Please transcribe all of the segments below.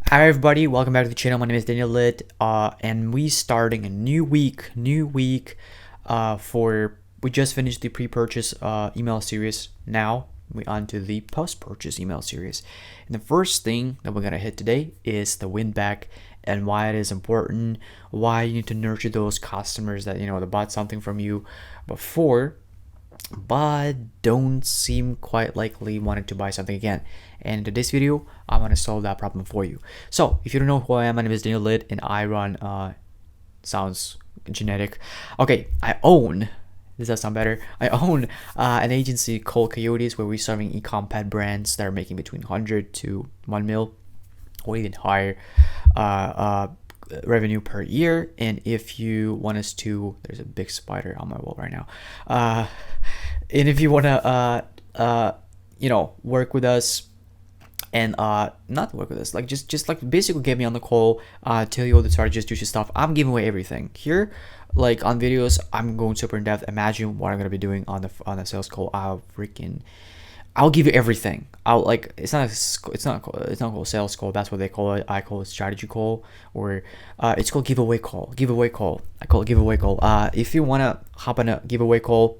Hi everybody, welcome back to the channel. My name is Daniel, and we starting a new week. For we just finished the pre-purchase email series. Now we on to the post-purchase email series. And the first thing that we're gonna hit today is the Winback and why it is important, why you need to nurture those customers that that bought something from you before but don't seem quite likely wanted to buy something again. And in today's video, I want to solve that problem for you. So if you don't know who I am, my name is Daniel Lid, and I run sounds genetic. Okay, I own. Does that sound better? I own an agency called Coyotes, where we're serving e-com pet brands that are making between 100 to 1 mil or even higher revenue per year. And if you want us to, there's a big spider on my wall right now, and if you want to work with us and not work with us, like just like basically get me on the call, tell you all the charges, juicy stuff. I'm giving away everything here. Like on videos, I'm going super in depth. Imagine what I'm gonna be doing on the sales call. I'll give you everything. It's not called sales call. That's what they call it. I call it strategy call, or it's called giveaway call. I call it giveaway call. If you wanna hop on a giveaway call,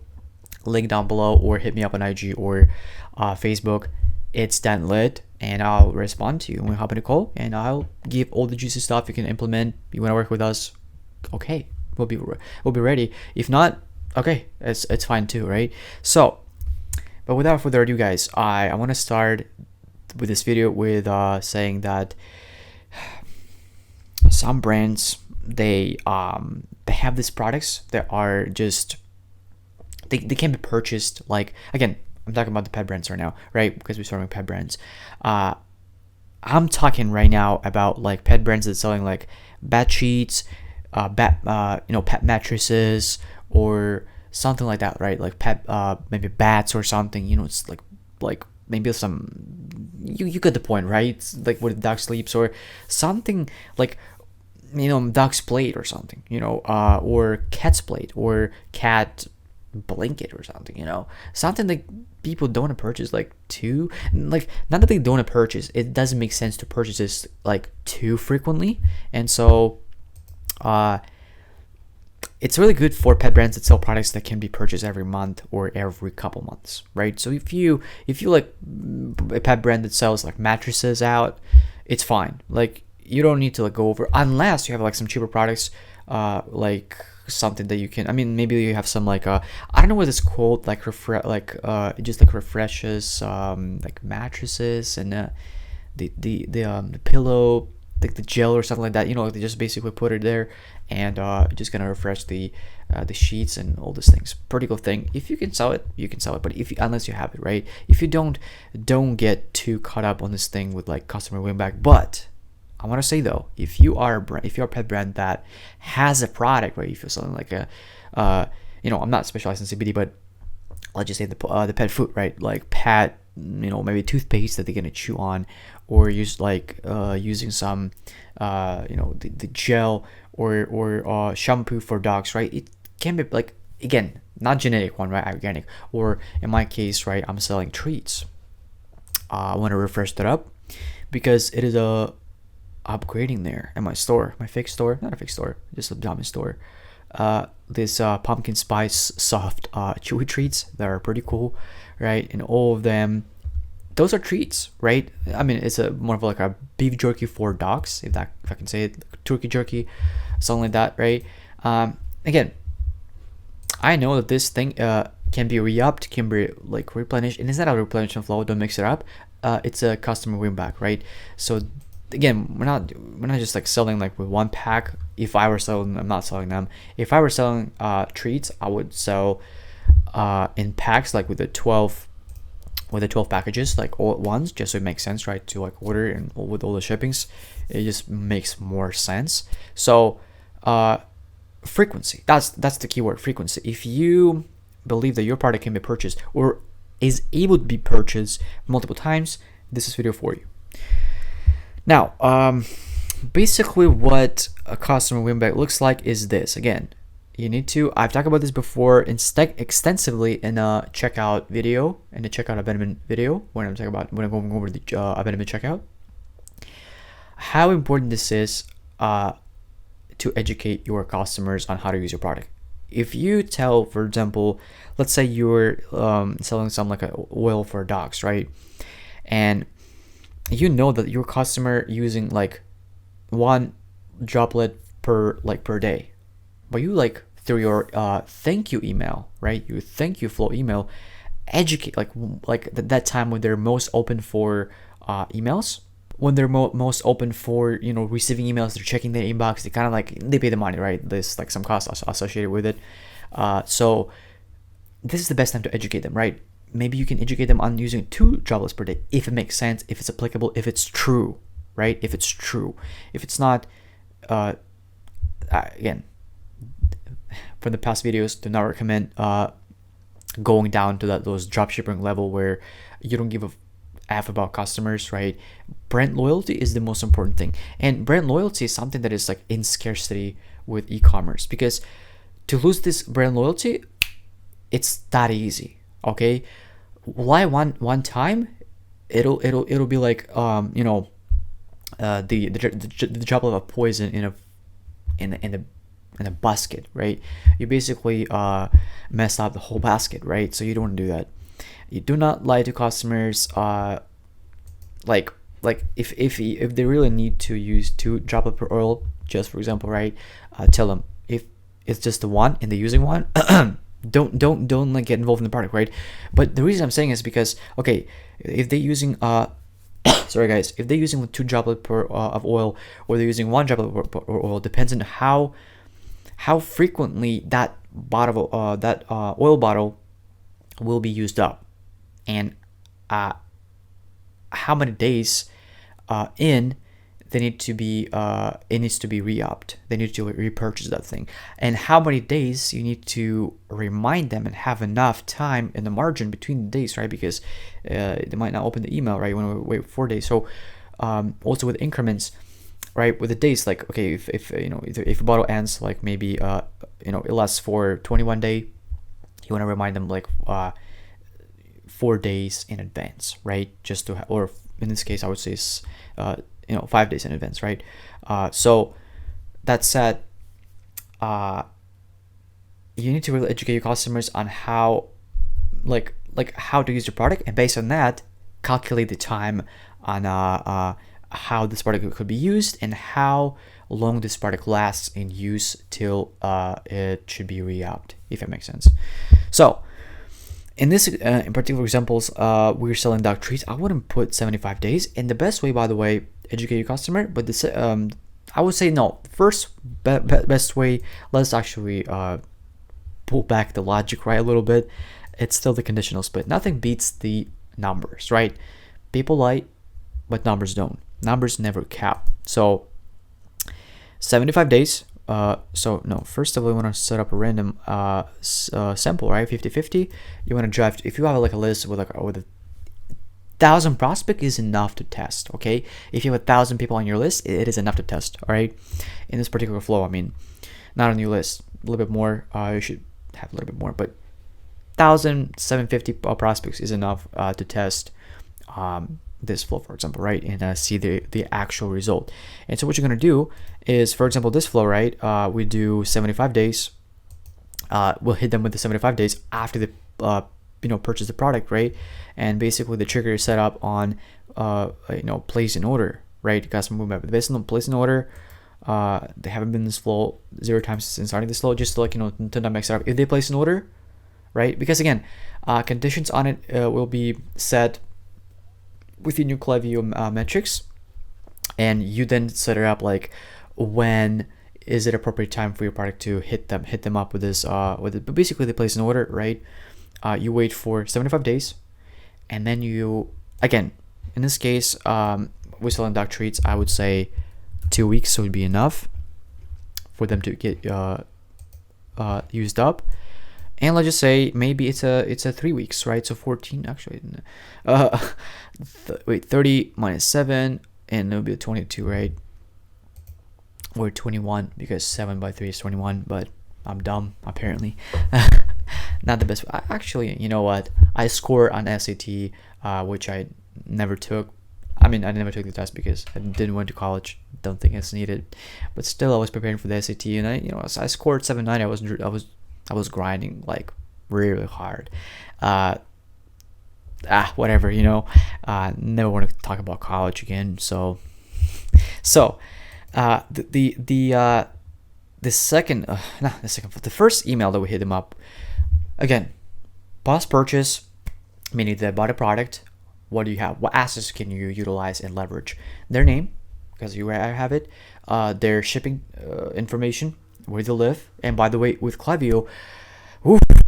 link down below, or hit me up on IG or Facebook. It's Dan Lit, and I'll respond to you when we hop in a call, and I'll give all the juicy stuff you can implement. You wanna work with us? Okay, we'll be ready. If not, okay, it's fine too, right? So. But without further ado, guys, I want to start with this video with saying that some brands they have these products that are just they can be purchased. Like, again, I'm talking about the pet brands right now, right? Because we're starting pet brands. I'm talking right now about like pet brands that's selling like bed sheets, pet mattresses, or something like that, right? Like pet, maybe bats or something. It's like maybe some. You get the point, right? It's like where the dog sleeps, or something like dog's plate or something, or cat's plate or cat blanket or something, something like people don't want to purchase like not that they don't want to purchase. It doesn't make sense to purchase this like too frequently, and so it's really good for pet brands that sell products that can be purchased every month or every couple months, right? So if you like a pet brand that sells like mattresses out, it's fine. Like, you don't need to like go over, unless you have like some cheaper products, like something that you can. I mean, maybe you have some like I don't know what it's called, like it just like refreshes like mattresses and the pillow, like the gel or something like that. They just basically put it there and just gonna refresh the sheets and all these things. Pretty cool thing. If you can sell it, you can sell it. But unless you have it, right? If you don't get too caught up on this thing with like customer win back. But I want to say though, if you're a pet brand that has a product, right? If you're selling like a I'm not specialized in CBD, but let's just say the pet food, right? Like pet, maybe toothpaste that they're gonna chew on, or use like using some the gel or shampoo for dogs, right? It can be like, again, not genetic one, right? Organic. Or in my case, right, I'm selling treats. I want to refresh that up because it is upgrading there at my store, my fake store, not a fake store, just a dummy store. This pumpkin spice soft chewy treats that are pretty cool, right? And all of them, those are treats, right? I mean, it's more of like a beef jerky for dogs, if I can say it, turkey jerky, something like that, right? Again, I know that this thing can be re-upped, can be like replenished, and it's not a replenishment flow. Don't mix it up. It's a customer win back, right? So again, we're not just like selling like with one pack. If I were selling, I'm not selling them. If I were selling treats, I would sell in packs, like with the 12 packages, like all at once, just so it makes sense, right? To like order and with all the shippings, it just makes more sense. So frequency, that's the keyword, frequency. If you believe that your product can be purchased or is able to be purchased multiple times, this is video for you. Now, basically what a customer win back looks like is this. Again, you need to, I've talked about this before extensively in a checkout video, abandonment video, when I'm going over the abandonment checkout. how important this is to educate your customers on how to use your product. If you tell, for example, let's say you're selling some like a oil for dogs, right? And you know that your customer using like one droplet per day, but you like through your thank you email, right? Your thank you flow email, educate like that time when they're most open for emails, when they're most open for receiving emails, they're checking their inbox, they kind of like they pay the money, right? There's like some cost associated with it. So this is the best time to educate them, right? Maybe you can educate them on using 2 droplets per day if it makes sense, if it's applicable, if it's true, right? If it's true. If it's not, again, from the past videos, do not recommend going down to those dropshipping level where you don't give a F about customers, right? Brand loyalty is the most important thing, and brand loyalty is something that is like in scarcity with e-commerce, because to lose this brand loyalty, it's that easy. Okay, lie one time, it'll be like the drop of a poison in a basket, right? You basically mess up the whole basket, right? So you don't want to do that. You do not lie to customers. Like if they really need to use 2 droplet per oil, just for example, right? Tell them if it's just the one and they're using one, don't like get involved in the product, right? But the reason I'm saying is because, okay, if they're using sorry guys, if they're using 2 droplet per of oil, or they're using 1 droplet per oil, depends on how frequently that bottle oil bottle will be used up, and how many days in they need to be it needs to be re-upped, they need to repurchase that thing, and how many days you need to remind them and have enough time in the margin between the days, right? Because they might not open the email, right? You want to wait 4 days. So also with increments, right, with the days, like, okay, if a bottle ends like maybe it lasts for 21 day, you want to remind them like 4 days in advance, right? Just to or in this case I would say 5 days in advance, right? So that said, you need to really educate your customers on how like how to use your product, and based on that calculate the time on how this product could be used and how long this product lasts in use till it should be re-upped, if it makes sense. So in this in particular examples, we're selling dog treats. I wouldn't put 75 days, and the best way, by the way, educate your customer, but this I would say no. First best way, let's actually pull back the logic, right, a little bit. It's still the conditional split. Nothing beats the numbers, right? People lie, but numbers don't. Numbers never cap. So 75 days. So no, first of all, you want to set up a random sample, right? 50-50. You want to drive, if you have like a list with 1,000 prospect is enough to test. Okay, if you have 1,000 people on your list, it is enough to test. All right, in this particular flow, I mean, not on your list, a little bit more. You should have a little bit more, but 1,750 prospects is enough to test this flow, for example, right, and see the actual result. And so what you're gonna do is, for example, this flow, right, we do 75 days. We'll hit them with the 75 days after they purchase the product, right? And basically the trigger is set up on place an order, right? Customer movement based on place an order. They haven't been in this flow 0 times since starting this flow, just to to not mix it up. If they place an order, right, because again, conditions on it will be set within your Klaviyo metrics, and you then set it up like when is it appropriate time for your product to hit them up with this with it. But basically they place an order, right? You wait for 75 days, and then you, again, in this case, we're selling dog treats. I would say 2 weeks, so it'd be enough for them to get used up. And let's just say maybe it's a 3 weeks, right? So 14 actually. 30 minus 7, and it'll be a 22, right? Or 21, because 7 by 3 is 21. But I'm dumb apparently. Not the best. Actually, you know what? I score on SAT, which I never took. I mean, I never took the test because I didn't went to college. Don't think it's needed, but still, I was preparing for the SAT, and I scored 7.9. I was grinding like really hard. Whatever, never want to talk about college again. So the first email that we hit them up again, post purchase, meaning they bought a product. What do you have? What assets can you utilize and leverage? Their name, because you have it. Their shipping information, where they live, and by the way, with Klaviyo,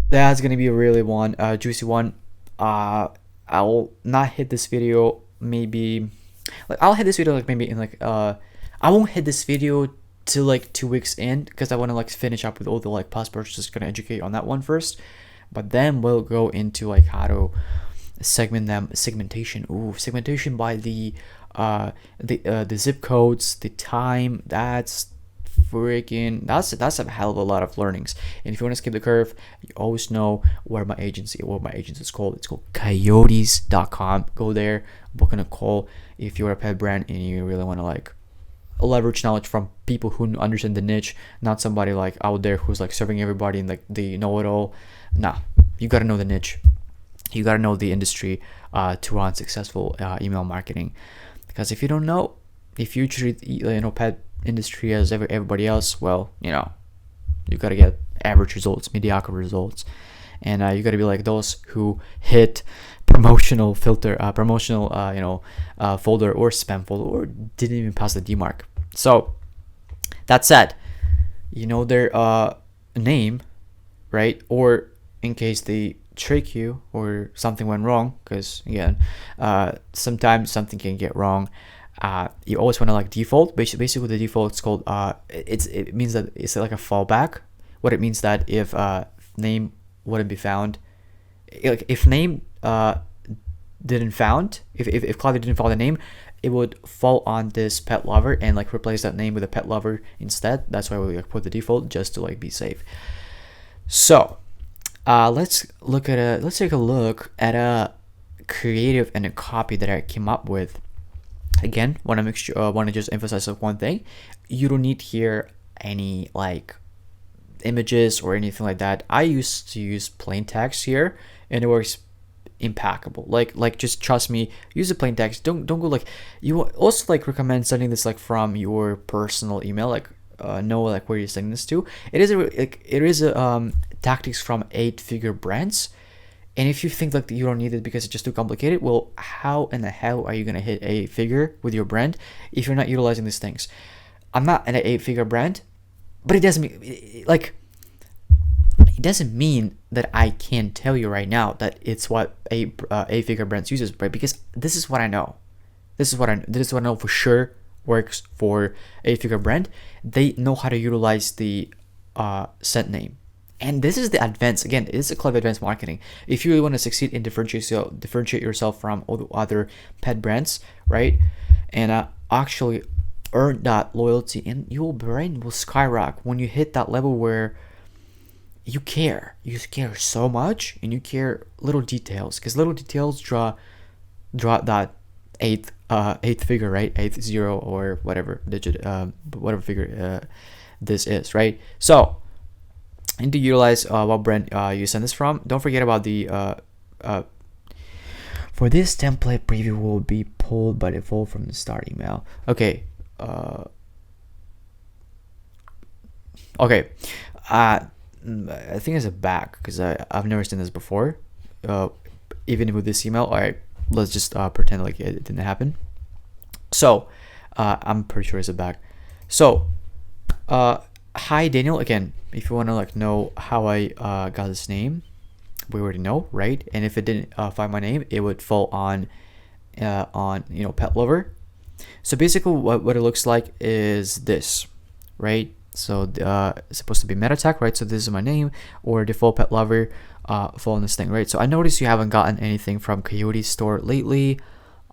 that's gonna be a really juicy one. I'll not hit this video. Maybe, I'll hit this video maybe in I won't hit this video till 2 weeks in, because I want to finish up with all the post purchases. Gonna educate on that one first, but then we'll go into how to segmentation by the zip codes, the time. That's a hell of a lot of learnings. And if you want to skip the curve, you always know what my agency is called. It's called coyotes.com. Go there, book in a call if you're a pet brand and you really want to leverage knowledge from people who understand the niche, not somebody out there who's serving everybody and the know-it-all. Nah, you got to know the niche. You got to know the industry to run successful email marketing. Because if you don't know, if you treat pet industry as everybody else, well, you got to get average results, mediocre results, and you got to be like those who hit promotional filter, folder or spam folder, or didn't even pass the DMARC. So that said, their name, right? Or in case they trick you or something went wrong, because again, sometimes something can get wrong. You always want to default. Basically, the default is called it means that it's a fallback. What it means that if name wouldn't be found, if name didn't found, if Klaviyo didn't find the name, it would fall on this pet lover and replace that name with a pet lover instead. That's why we put the default, just to be safe. So let's take a look at a creative and a copy that I came up with. Again, want to just emphasize one thing: you don't need here any images or anything like that. I used to use plain text here, and it works impeccable. Just trust me, use the plain text. Don't go you also recommend sending this from your personal email. Know where you're sending this to. It is a tactics from 8-figure brands. And if you think you don't need it because it's just too complicated, well, how in the hell are you gonna hit a figure with your brand if you're not utilizing these things? I'm not an 8-figure brand, but it doesn't mean it doesn't mean that I can tell you right now that it's what a 8-figure brand uses, right? Because this is what I know. This is what I know for sure works for 8-figure brand. They know how to utilize the sent name. And this is the advanced, again, it is a Klaviyo advanced marketing. If you really want to succeed and differentiate yourself from all the other pet brands, right? And actually earn that loyalty, and your brain will skyrocket when you hit that level where you care so much, and you care little details, because little details draw that eighth figure, right? 80 or whatever digit, whatever figure this is, right? So and to utilize what brand you send this from. Don't forget about the for this template, preview will be pulled by default from the start email. Okay. Okay. I think it's a back, because I've never seen this before. Even with this email, all right, let's just pretend like it didn't happen. So I'm pretty sure it's a back. So hi Daniel, again, if you want to know how I got this name, we already know, right? And if it didn't find my name, it would fall on pet lover. So basically what it looks like is this, right? So it's supposed to be meta tag, right? So this is my name, or default pet lover, fall on this thing, right? So I noticed you haven't gotten anything from Coyote store lately.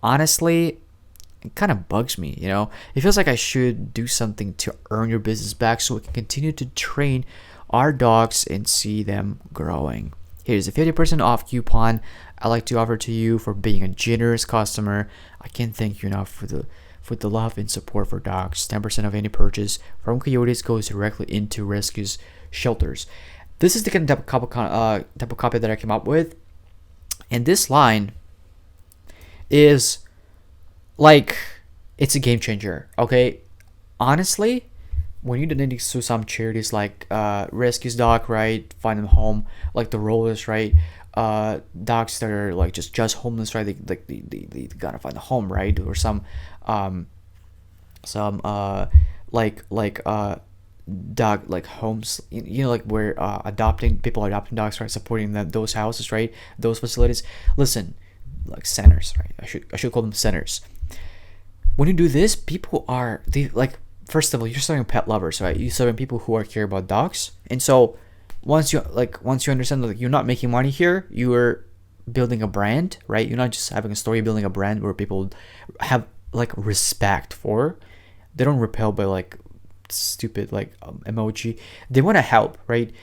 Honestly, it kind of bugs me, It feels like I should do something to earn your business back so we can continue to train our dogs and see them growing. Here's a 50% off coupon I like to offer to you for being a generous customer. I can't thank you enough for the love and support for dogs. 10% of any purchase from Coyotes goes directly into rescues shelters. This is the kind of type of copy that I came up with, and this line is like, it's a game changer. Okay, honestly, when you donate to some charities like Rescues Dog, right, Find Them Home, like the Rollers, right, dogs that are like just homeless, right, they gotta find a home, right, or some dog like homes, like where adopting dogs, right, supporting those houses, right, those facilities. Listen, like centers, right, I should call them centers. When you do this, people are like, first of all, you're serving pet lovers, right? You're serving people who care about dogs. And so once you understand that, like, you're not making money here, you're building a brand, right? You're not just having a story, building a brand where people have like respect for. They don't repel by like stupid like emoji. They want to help, right?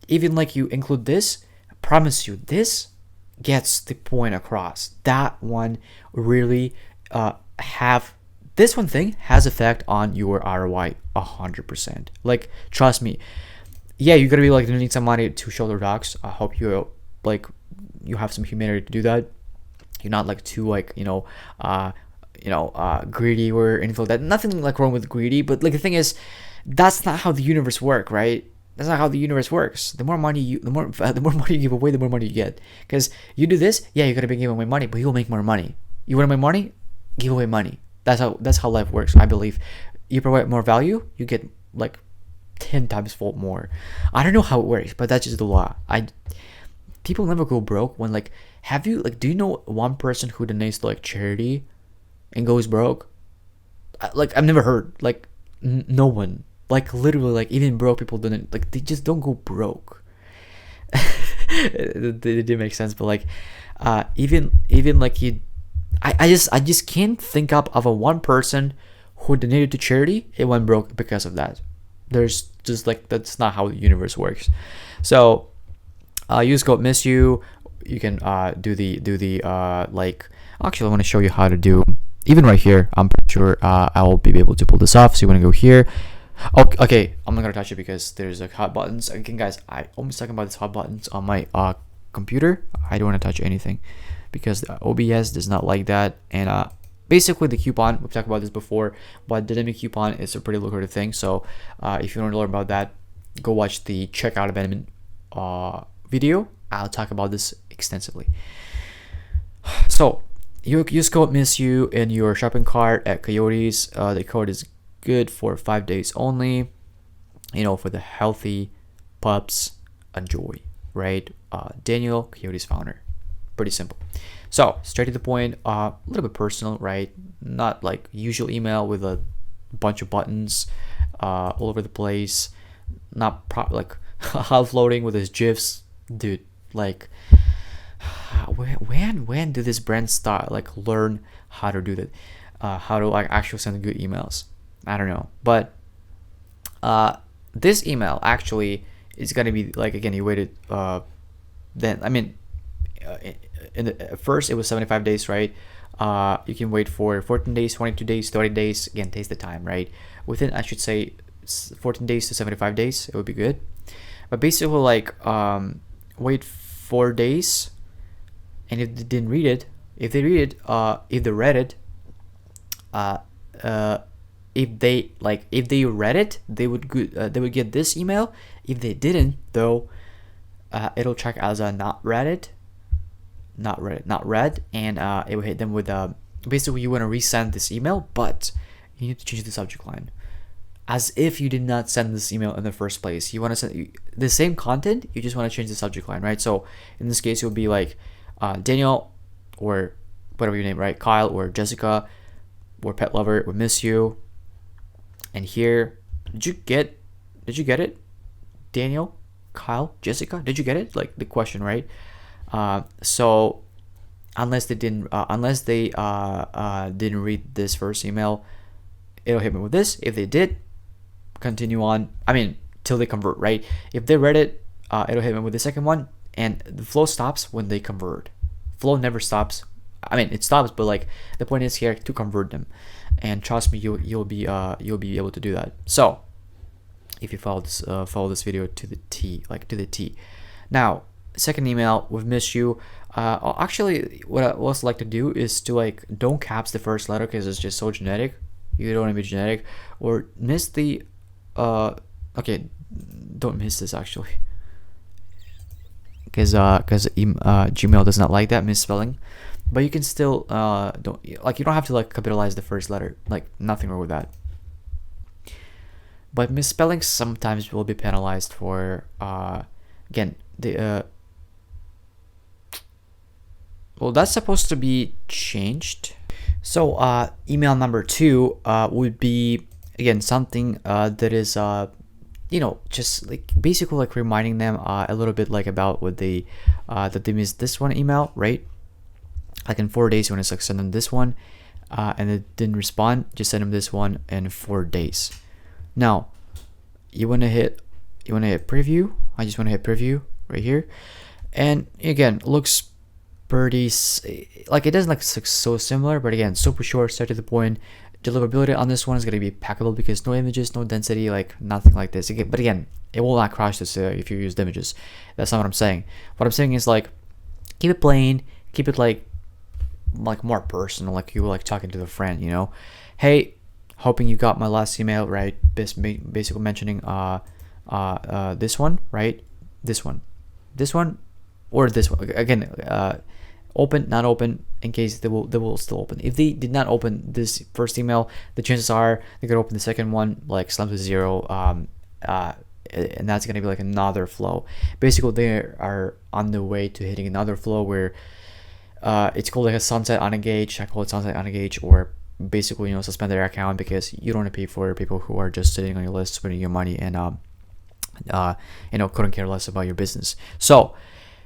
Even like you include this, I promise you, this gets the point across. That one really this one thing has effect on your ROI 100%. Like, trust me. Yeah, you're gonna be like donating some money to shelter dogs. I hope you you have some humanity to do that. You're not like too like greedy or anything like that. Nothing like wrong with greedy, but like the thing is, that's not how the universe works, right? That's not how the universe works. The more money you give away, the more money you get. Because you do this, yeah, you're gonna be giving away money, but you'll make more money. You want to make money? Give away money. That's how life works, I believe. You provide more value, you get like 10 times fold more. I don't know how it works, but that's just the law. People never go broke when like, do you know one person who donates to like charity and goes broke? I've never heard, like, no one. Like, literally, like, even broke people donate, like, they just don't go broke. it didn't make sense, but like, even like I just can't think up of a one person who donated to charity and went broke because of that. There's just like, that's not how the universe works. So use code miss you. You can do the like, actually I want to show you how to do, even right here. I'm pretty sure I will be able to pull this off. So you want to go here. Okay, I'm not gonna touch it because there's like hot buttons. Again, guys, I almost talking about these hot buttons on my computer. I don't want to touch anything because the OBS does not like that. And basically the coupon, we've talked about this before, but dynamic coupon is a pretty lucrative thing. So if you want to learn about that, go watch the checkout abandonment video. I'll talk about this extensively. So you use code miss you in your shopping cart at Coyotes. The code is good for 5 days only, for the healthy pups. Enjoy, right? Daniil, Coyotes founder. Pretty simple. So straight to the point, a little bit personal, right? Not like usual email with a bunch of buttons all over the place. Not like half loading with his gifs, dude. Like, when did this brand start like learn how to do that? How to like actually send good emails? I don't know, but this email actually is gonna be like, again, you waited. Then I mean, at first it was 75 days, right? You can wait for 14 days, 22 days, 30 days. Again, takes the time, right? Within, I should say, 14 days to 75 days, it would be good. But basically, like, wait 4 days, and if they didn't read it, if they read it, if they read it, if they read it, they would get this email. If they didn't, though, it'll check as a not read, and it will hit them with basically you want to resend this email, but you need to change the subject line as if you did not send this email in the first place. You want to send the same content, you just want to change the subject line, right? So in this case, it would be like Daniel, or whatever your name, right? Kyle or Jessica or pet lover, we miss you. And here, did you get it? Daniel, Kyle, Jessica, did you get it? Like the question, right? So unless they didn't read this first email, it'll hit me with this. If they did, continue on. I mean, till they convert, right? If they read it, it'll hit me with the second one, and the flow stops when they convert. Flow never stops. I mean, it stops, but like the point is here to convert them, and trust me, you'll be able to do that. So if you follow this video to the T, like to the T. Now, second email, we've missed you. Actually, what I also like to do is to like don't caps the first letter because it's just so generic. You don't want to be generic, or miss the okay, don't miss this actually, because Gmail does not like that misspelling. But you can still don't, like, you don't have to like capitalize the first letter, like nothing wrong with that. But misspelling sometimes will be penalized for again the well, that's supposed to be changed. So email number 2 would be again something that is just like basically like reminding them a little bit like about what they that they missed this one email, right? Like in 4 days, you want to like send them this one, and it didn't respond, just send them this one in 4 days. Now you want to hit preview. I just want to hit preview right here, and again, looks pretty like it doesn't look so similar, but again, super short, straight to the point. Deliverability on this one is going to be impeccable because no images, no density, like nothing like this. Again, but again, it will not crash this if you use the images. That's not what I'm saying. What I'm saying is like keep it plain, keep it like more personal, like you were like talking to the friend, hey, hoping you got my last email, right? Basically mentioning this one, right? This one, or this one. Again, open, not open, in case they will still open. If they did not open this first email, the chances are they could open the second one, like slam to 0, and that's gonna be like another flow. Basically, they are on the way to hitting another flow where it's called like a sunset on engage. I call it sunset on engage, or basically suspend their account because you don't want to pay for people who are just sitting on your list, spending your money, and couldn't care less about your business. So,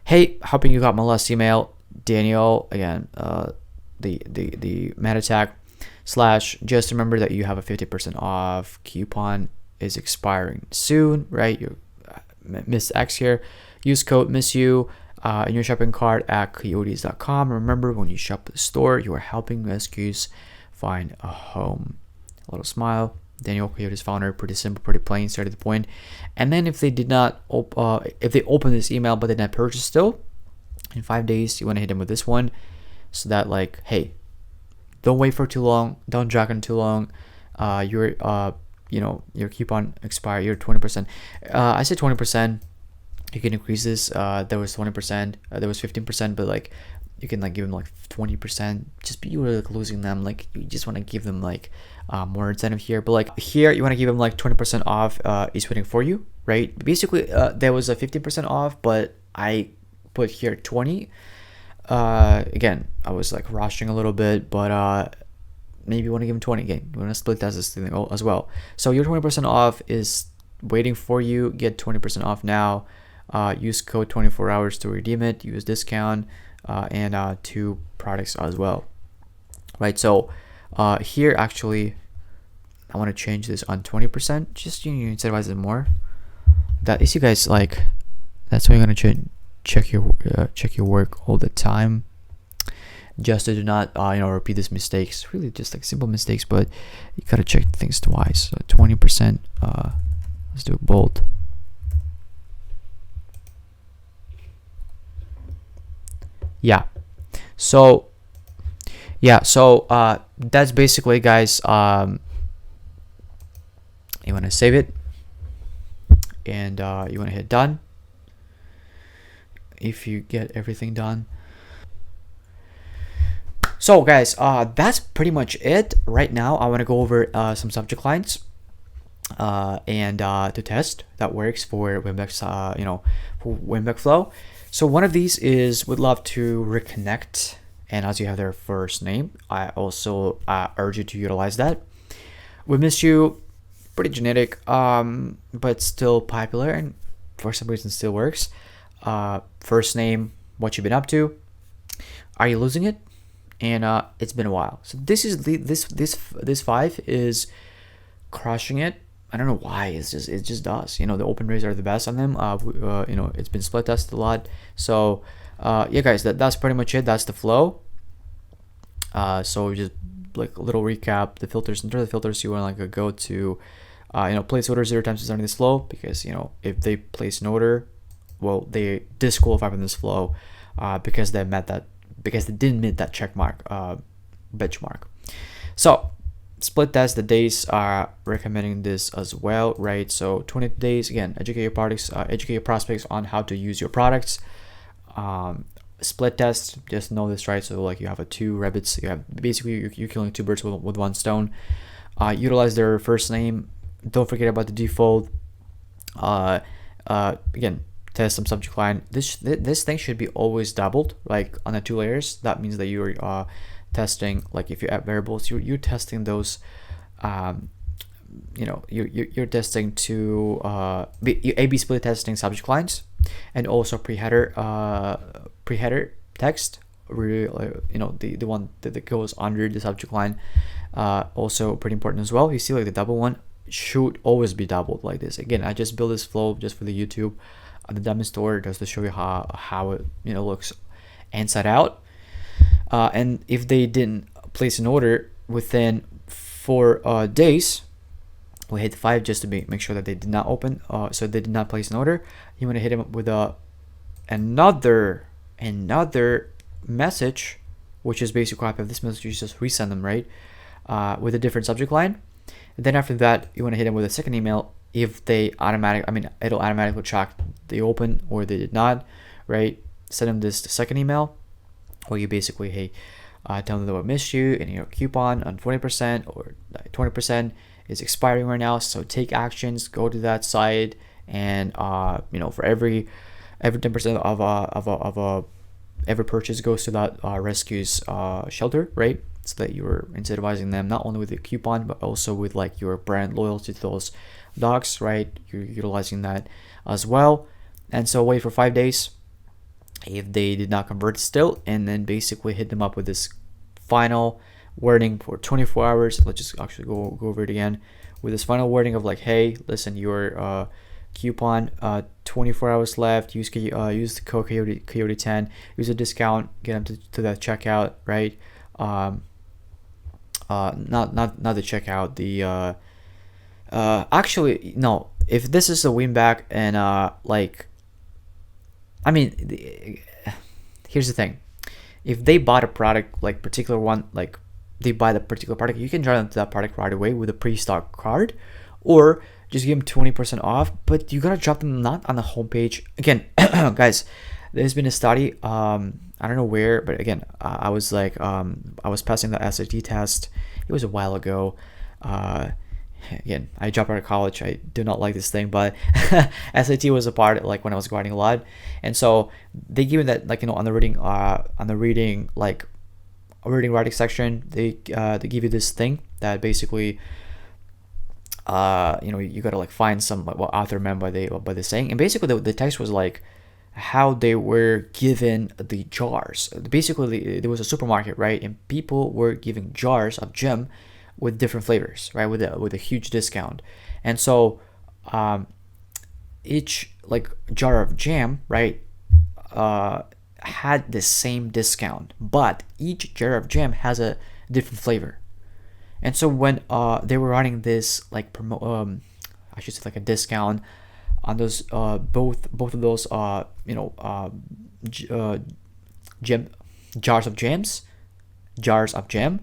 hey, hoping you got my last email, Daniel. Again, the meta tag / just remember that you have a 50% off coupon is expiring soon, right? You Miss X here. Use code MISSYOU in your shopping cart at coyotes.com. Remember, when you shop at the store, you are helping rescues find a home. A little smile. Daniel, Coyotes founder. Pretty simple, pretty plain, straight to the point. And then if they did not if they open this email but did not purchase still, in 5 days you want to hit them with this one, so that like, hey, don't wait for too long, don't drag on too long. Your coupon expire, you're 20%. I said 20%. You can increase this. There was 20%, there was 15%, but like you can like give them like 20%. Just be really like losing them. Like you just want to give them like more incentive here. But like here, you want to give them like 20% off. Is waiting for you, right? Basically, there was a 15% off, but I put here 20. Again, I was like rushing a little bit, but maybe you want to give them 20 again. You want to split that as well. So your 20% off is waiting for you. Get 20% off now. Use code 24 hours to redeem it. Use discount and 2 products as well, right? So here actually I want to change this on 20%, just incentivize it more. That is, you guys, like, that's why you're gonna check your work all the time, just to do not repeat these mistakes. Really just like simple mistakes, but you gotta check things twice. So 20%, let's do it bold. Yeah, so that's basically, guys. You want to save it, and you want to hit done if you get everything done. So guys, that's pretty much it. Right now I want to go over some subject lines and to test that works for Winback's for Winback flow. So one of these is would love to reconnect, and as you have their first name, I also urge you to utilize that. We miss you, pretty generic, but still popular, and for some reason still works. First name, what you've been up to, are you losing it, and it's been a while. So this is this 5 is crushing it. I don't know why. It just does. You know, the open rates are the best on them. You know, it's been split tested a lot. So yeah, guys, that's pretty much it. That's the flow. So just like a little recap. The filters, in terms of the filters, you want to like go to you know, place order 0 times starting this flow, because you know, if they place an order, well, they disqualify from this flow because they didn't meet that check mark benchmark. So split test, the days are recommending this as well, right? So 20 days, again, educate your products, educate your prospects on how to use your products. Split test, just know this, right? So like you have a two rabbits, you have basically you're killing two birds with one stone. Utilize their first name, don't forget about the default. Again, test some subject line. This thing should be always doubled, like on the 2 layers. That means that you're testing, like if you add variables, you're testing those you know, you're testing to A/B split testing subject lines, and also pre-header text, you know, the one that goes under the subject line, also pretty important as well. You see, like the double one should always be doubled like this. Again, I just built this flow just for the YouTube, the demo store, just to show you how it, you know, looks inside out. And if they didn't place an order within 4 days, we hit 5 just to make sure that they did not open, so they did not place an order. You want to hit them with another message, which is basically copy of this message. You just resend them, right, with a different subject line. And then after that, you want to hit them with a second email. If they it'll automatically track they open or they did not, right? Send them this second email, or you basically, hey, tell them that I missed you, and your coupon on 20% or 20% is expiring right now. So take actions, go to that site, and you know, for every 10% of every purchase goes to that rescues shelter, right? So that you're incentivizing them not only with the coupon, but also with like your brand loyalty to those dogs, right? You're utilizing that as well. And so wait for 5 days. If they did not convert still, and then basically hit them up with this final wording for 24 hours. Let's just actually go over it again with this final wording of like, hey, listen, your coupon, 24 hours left, use the code coyote 10, use a discount, get them to that checkout, right? Not the checkout, the actually no, if this is a Winback, and like, I mean, here's the thing. If they bought a product, like particular one, like they buy the particular product, you can drive them to that product right away with a pre-stock card, or just give them 20% off. But you gotta drop them not on the homepage. Again, guys, there's been a study. I don't know where, but again, I was like, I was passing the SAT test. It was a while ago. Again, I dropped out of college. I do not like this thing, but SAT was a part, like when I was grinding a lot, and so they give you that, like, you know, on the reading like reading writing section, they give you this thing that basically you know, you gotta like find some what author meant by the saying, and basically the text was like how they were given the jars. Basically, there was a supermarket, right, and people were giving jars of gem with different flavors, right, with a huge discount. And so each like jar of jam, right, had the same discount, but each jar of jam has a different flavor. And so when they were running this like I should say like a discount on those both of those you know, jars of jam,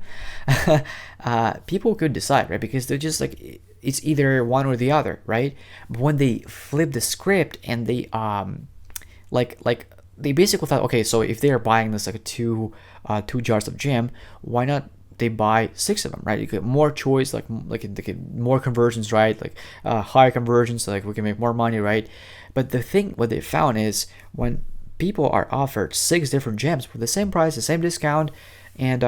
people could decide, right, because they're just like, it's either one or the other, right? But when they flip the script and they like they basically thought, okay, so if they are buying this like two jars of jam, why not they buy 6 of them, right? You get more choice, like they get more conversions, right? Like higher conversions, so like we can make more money, right? But the thing, what they found is when people are offered 6 different jams for the same price, the same discount, and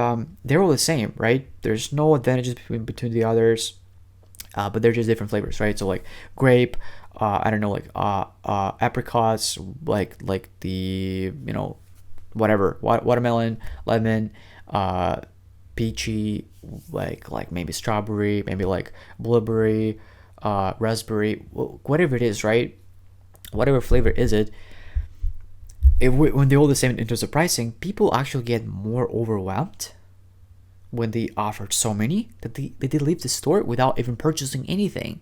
they're all the same, right? There's no advantages between the others, but they're just different flavors, right? So like grape, I don't know, like apricots, like the, you know, whatever, watermelon, lemon, peachy, like maybe strawberry, maybe like blueberry, raspberry, whatever it is, right? Whatever flavor is it, when they're all the same in terms of pricing, people actually get more overwhelmed when they offered so many that they leave the store without even purchasing anything.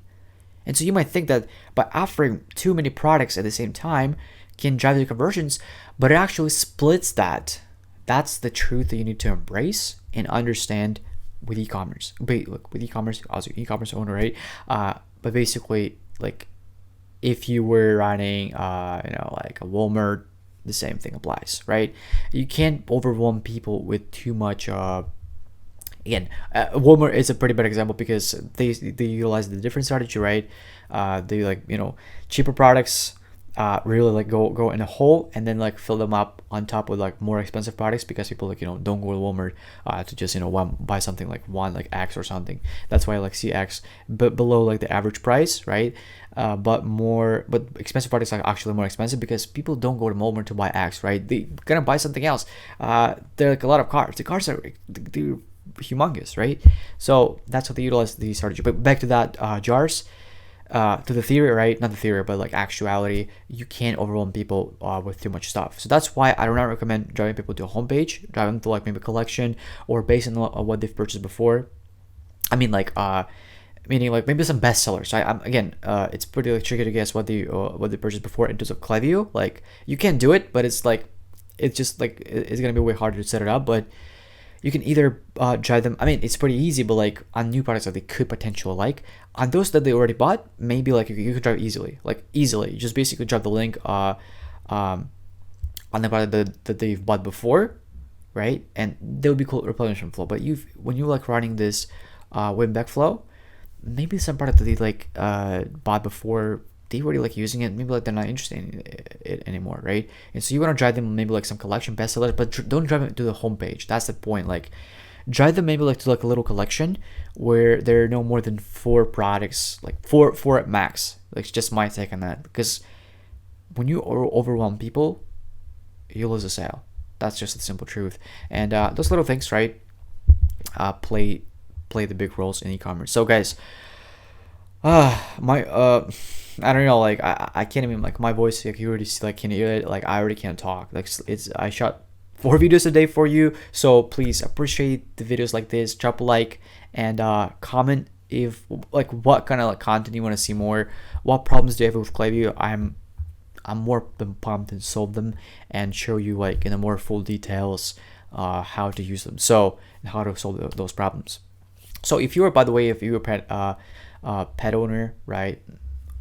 And so you might think that by offering too many products at the same time can drive the conversions, but it actually splits that. That's the truth that you need to embrace and understand with e-commerce. With e-commerce, also e-commerce owner, right? But basically, like if you were running, like a Walmart, the same thing applies, right? You can't overwhelm people with too much. Again, Walmart is a pretty bad example because they utilize the different strategy, right? They cheaper products, really like go in a hole and then like fill them up on top with like more expensive products because people don't go to Walmart to just buy something like X or something. That's why I like see X but below like the average price, right? But expensive products are actually more expensive because people don't go to Walmart to buy X, right? They gonna buy something else. They're like a lot of cars. The cars are they're humongous, right? So that's how they utilize the strategy. But back to that jars. To the theory, right? Not the theory, but like actuality, you can't overwhelm people with too much stuff. So that's why I do not recommend driving people to a homepage, drive them to like maybe a collection or based on what they've purchased before. I mean, meaning like maybe some bestsellers. It's pretty like tricky to guess what they purchased before in terms of Klaviyo. Like you can do it, but it's gonna be way harder to set it up. But you can either drive them. I mean, it's pretty easy, but like on new products that they could potentially like, on those that they already bought, maybe like you could drive easily. You just basically drop the link on the product that they've bought before, right? And they would be called replenishment flow. But when you like running this Winback flow, maybe some product that they bought before, they already like using it, maybe like they're not interested in it anymore, right? And so you want to drive them maybe like some collection bestsellers, but don't drive them to the homepage. That's the point. Like drive them maybe like to like a little collection where there are no more than 4 products, like four at max. Like just my take on that, because when you overwhelm people, you lose a sale. That's just the simple truth. And those little things, right, play the big roles in e-commerce. So guys, I don't know, like I can't even, like my voice, like you already see, like can you hear it? Like I already can't talk. Like I shot 4 videos a day for you, so please appreciate the videos like this. Drop a like and comment if like what kind of like content you want to see more. What problems do you have with Klaviyo? I'm more than pumped to solve them and show you like in a more full details how to use them, so and how to solve those problems. So if you're a pet owner, right,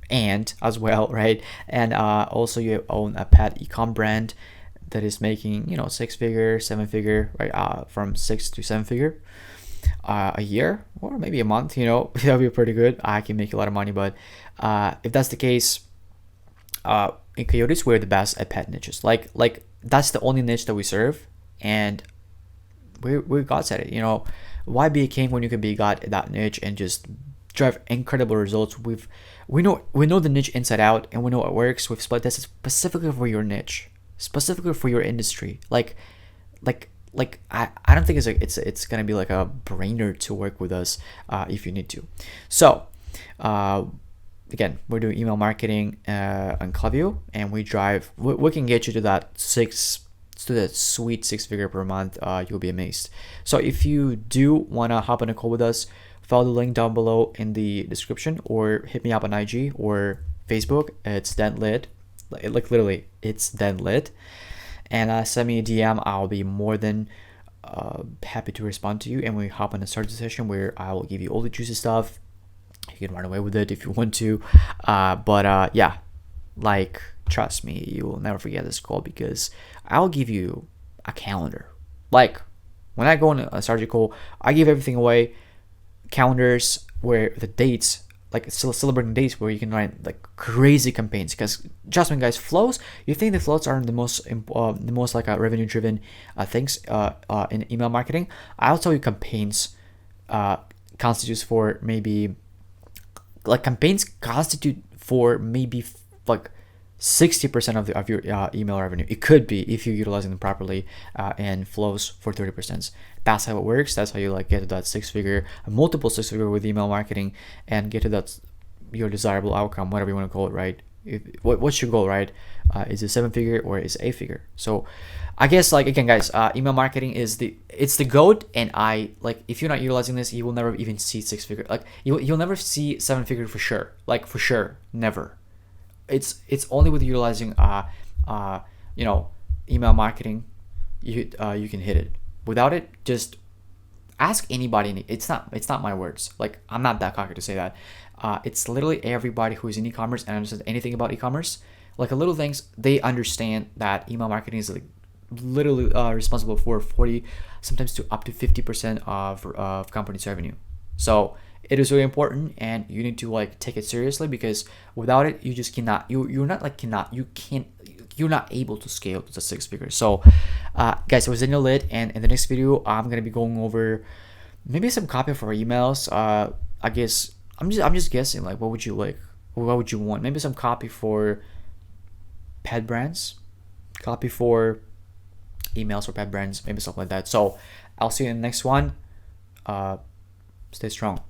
and as well, right, and also you own a pet e-com brand that is making 6-figure, 7-figure, right, from 6 to 7-figure a year or maybe a month, that'll be pretty good. I can make a lot of money. But if that's the case, in Coyotes we're the best at pet niches. Like that's the only niche that we serve, and we're gods at it. Why be a king when you can be god at that niche and just drive incredible results? We know the niche inside out, and we know it works. We've split this specifically for your niche, specifically for your industry. Like I don't think it's gonna be like a brainer to work with us if you need to. So again, we're doing email marketing on Klaviyo, and we can get you to that sweet 6-figure per month. You'll be amazed. So if you do want to hop on a call with us, follow the link down below in the description, or hit me up on IG or Facebook. It's danil, like literally it's danil, and send me a DM. I'll be more than happy to respond to you, and we hop on a starting session where I will give you all the juicy stuff. You can run away with it if you want to, but yeah, like trust me, you will never forget this call, because I'll give you a calendar. Like when I go on a strategy call, I give everything away. Calendars where the dates, like celebrating dates where you can write like crazy campaigns. Because trust me, guys, flows. You think the flows are the most like revenue driven things in email marketing? I'll tell you, campaigns constitutes for maybe like 60% of your email revenue. It could be if you're utilizing them properly, and flows for 30%. That's how it works. That's how you like get to that multiple 6-figure with email marketing, and get to that your desirable outcome, whatever you want to call it, right? What's your goal, right? Is it 7-figure or is it 8-figure? So I guess, like, again, guys, email marketing is the goat, and if you're not utilizing this, you will never even see 6-figure. Like, you'll never see 7-figure for sure. Like, for sure, never. It's only with utilizing email marketing, you can hit it. Without it, just ask anybody. It's not my words. Like, I'm not that cocky to say that. It's literally everybody who is in e-commerce and understands anything about e-commerce. Like, a little things, they understand that email marketing is like literally responsible for 40, sometimes to up to 50% of company's revenue. So it is really important, and you need to like take it seriously, because without it, you just cannot. You're not able to scale to the 6-figure. So, guys, it was Daniel Lit, and in the next video, I'm gonna be going over maybe some copy for emails. I guess I'm just guessing. Like, what would you like? What would you want? Maybe some copy for pet brands, copy for emails for pet brands, maybe something like that. So I'll see you in the next one. Stay strong.